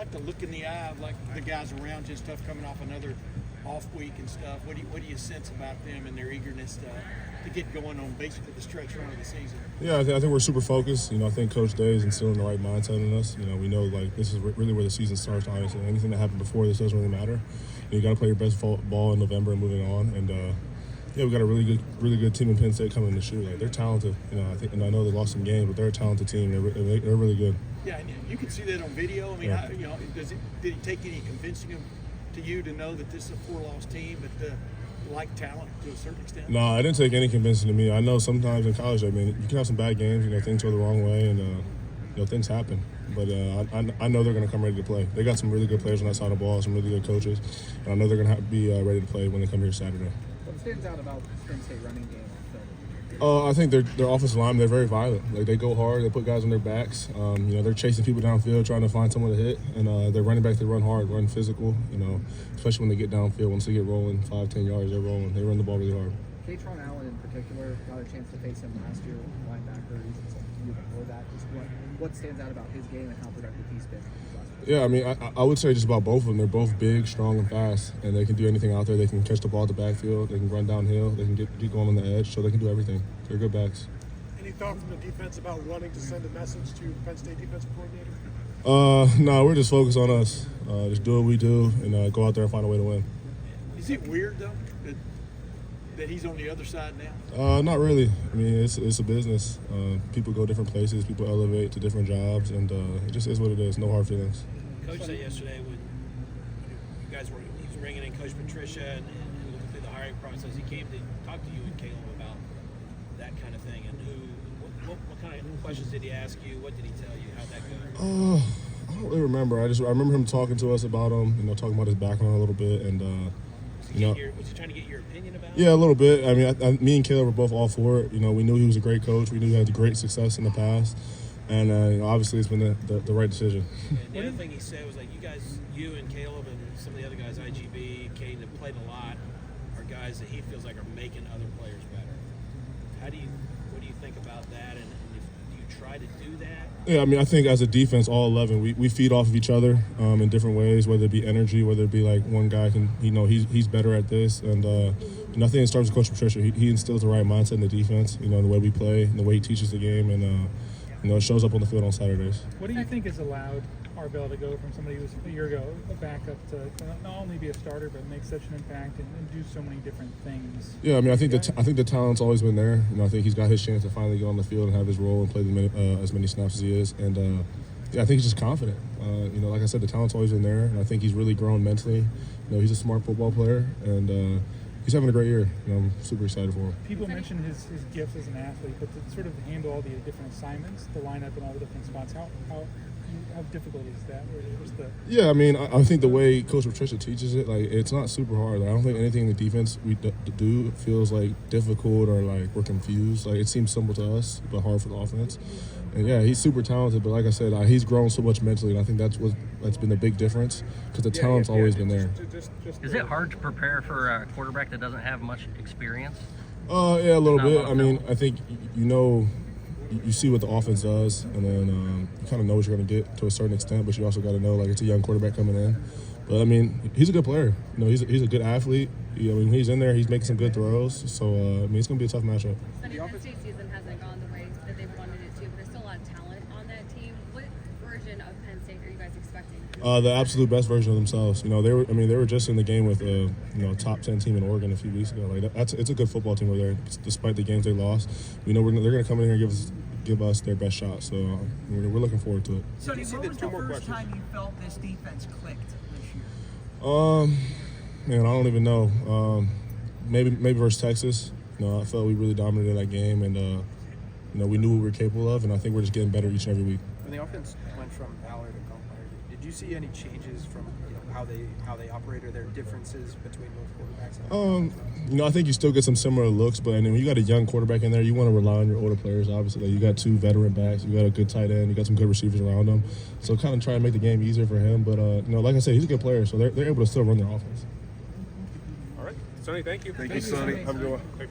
like the look in the eye of like the guys around you and stuff coming off another off week and stuff? What do you sense about them and their eagerness to get going on basically the stretch run of the season? Yeah, I think we're super focused. I think Coach Day is instilling the right mindset in us. We know like this is really where the season starts. Honestly, anything that happened before this doesn't really matter. You got to play your best ball in November and moving on. And yeah, we got a really good team in Penn State coming this year. Like they're talented. I think, and I know they lost some games, but they're a talented team. They're really good. Yeah, and you can see that on video. I mean, yeah. Did it take any convincing them to you to know that this is a 4-loss team, but like talent to a certain extent? No, it didn't take any convincing to me. I know sometimes in college, you can have some bad games. Things go the wrong way, and things happen. But I know they're going to come ready to play. They got some really good players on that side of the ball, some really good coaches, and I know they're going to be ready to play when they come here Saturday. What stands out about Penn State running game on film? I think their offensive line, they're very violent. Like they go hard, they put guys on their backs. They're chasing people downfield, trying to find someone to hit. And their running backs, they run hard, run physical. Especially when they get downfield. Once they get rolling 5-10 yards, they're rolling. They run the ball really hard. Katron Allen in particular got a chance to face him last year, linebacker. He's something before that. Just what stands out about his game and how productive he's been? Yeah, I would say just about both of them. They're both big, strong, and fast, and they can do anything out there. They can catch the ball at the backfield. They can run downhill. They can get going on the edge, so they can do everything. They're good backs. Any thought from the defense about running to send a message to Penn State defensive coordinator? No, we're just focused on us. Just do what we do and go out there and find a way to win. Is it weird though that he's on the other side now? Not really. It's a business. People go different places. People elevate to different jobs, and it just is what it is. No hard feelings. Coach said yesterday when you guys he was bringing in Coach Patricia and looking through the hiring process, he came to talk to you and Caleb about that kind of thing. And what kind of questions did he ask you? What did he tell you? How'd that go? I don't really remember. I remember him talking to us about him. Talking about his background a little bit, and was he trying to get your opinion about it? Yeah, a little bit. Me and Caleb were both all for it. We knew he was a great coach. We knew he had great success in the past. And obviously it's been the right decision. And the other thing he said was like you and Caleb and some of the other guys, IGB, Caden, have played a lot, are guys that he feels like are making other players better. What do you think about that? And do you try to do that? Yeah, I think as a defense, all 11, we feed off of each other in different ways, whether it be energy, whether it be like one guy can, he's better at this. And I think it starts with Coach Patricia. He instills the right mindset in the defense, the way we play and the way he teaches the game. And, it shows up on the field on Saturdays. What do you think has allowed Arbel to go from somebody who was a year ago a backup to not only be a starter but make such an impact and do so many different things? Yeah, I think the talent's always been there. I think he's got his chance to finally get on the field and have his role and play as many snaps as he is. And I think he's just confident. Like I said, the talent's always been there, and I think he's really grown mentally. He's a smart football player, and he's having a great year. I'm super excited for him. People mention his gifts as an athlete, but to sort of handle all the different assignments, the lineup in all the different spots, how difficult is that? Yeah, I think the way Coach Patricia teaches it, it's not super hard. I don't think anything in the defense we do feels difficult or we're confused. It seems simple to us, but hard for the offense. And yeah, he's super talented, but like I said, he's grown so much mentally, and I think that's been the big difference because the talent's always been there. Is it hard to prepare for a quarterback that doesn't have much experience? Yeah, a little bit. I think you see what the offense does, and then you kind of know what you're going to get to a certain extent, but you also got to know it's a young quarterback coming in. But he's a good player. He's a good athlete. He's in there. He's making some good throws. So it's going to be a tough matchup. Sonny, Penn State season hasn't gone the way that they wanted it to, but there's still a lot of talent on that team. What version of Penn State are you guys expecting? The absolute best version of themselves. They were just in the game with top 10 team in Oregon a few weeks ago. It's a good football team over there, despite the games they lost. We know they're going to come in here and give us their best shot. So we're looking forward to it. Sonny, what was the first time you felt this defense clicked this year? Man, I don't even know. Maybe versus Texas. I felt we really dominated that game, and we knew what we were capable of, and I think we're just getting better each and every week. When the offense went from Ballard to Gumpler, did you see any changes from how they operate or their differences between both quarterbacks? I think you still get some similar looks, but when you got a young quarterback in there, you want to rely on your older players. Obviously, you got 2 veteran backs, you got a good tight end, you got some good receivers around them. So kind of try to make the game easier for him. But like I said, he's a good player, so they're able to still run their offense. All right, Sonny, thank you. Thank you, Sonny. Have a good one.